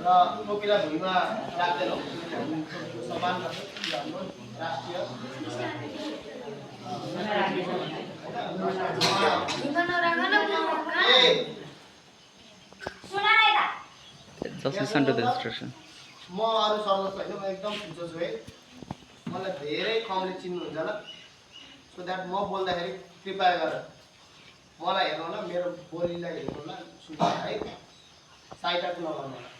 र टोपीलाई भुइँमा राख्दैनौँ सम्मान गर्छ हाम्रो राष्ट्रिय Just listen to the instruction. म अरू सर्जन होइन म एकदम छुच्चो छु है मलाई धेरै कमले चिन्नुहुन्छ होला सो द्याट म बोल्दाखेरि कृपया गरेर मलाई हेर्नु होला मेरो बोलीलाई हेर्नु होला सुन्नु है साइडको नगर्नु होला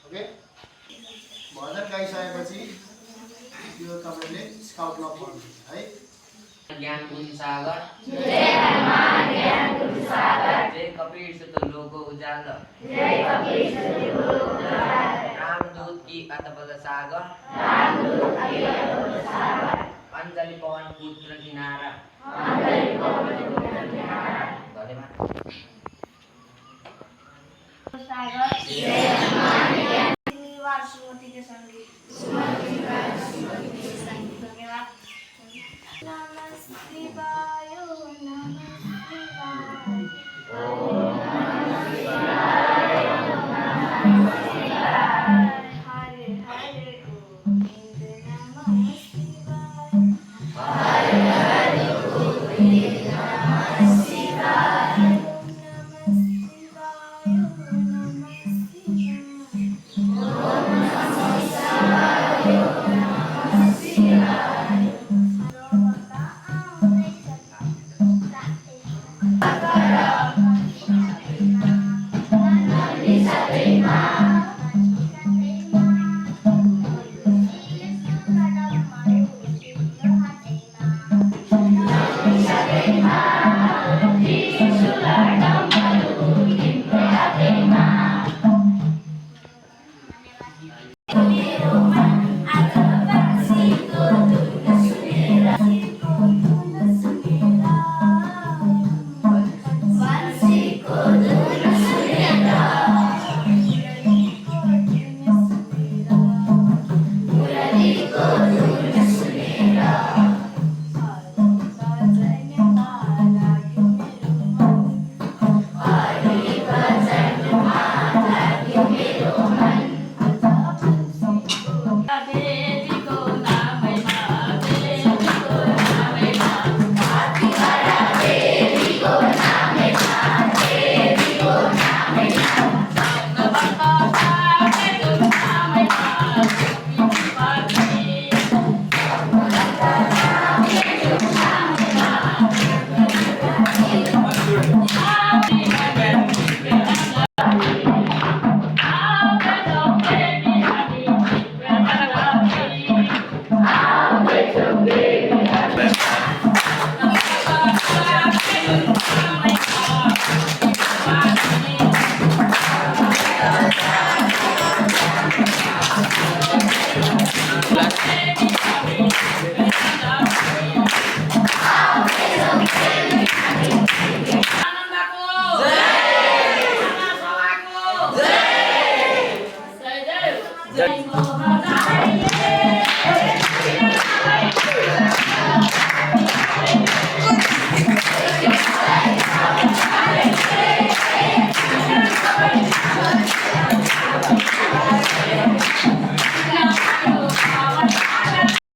ओके भजन गाइसकेपछि यो तपाईले स्काउटमा पढ्नु है ज्ञान बुद्धि सागर जय हनुमान ज्ञान बुद्धि सागर जय कपीर सत लोको उजागर जय कपीर सत लोको उजागर रामदूत की अतपद सागर रामदूत की अतपद सागर अंजलि पवन पुत्र किनारा अंजलि पवन पुत्र किनारा धन्यवाद सागर जय हनुमान ज्ञान निवार सुमति के संगीत सुमति निवार सुमति के संगीत धन्यवाद नमः शिवाय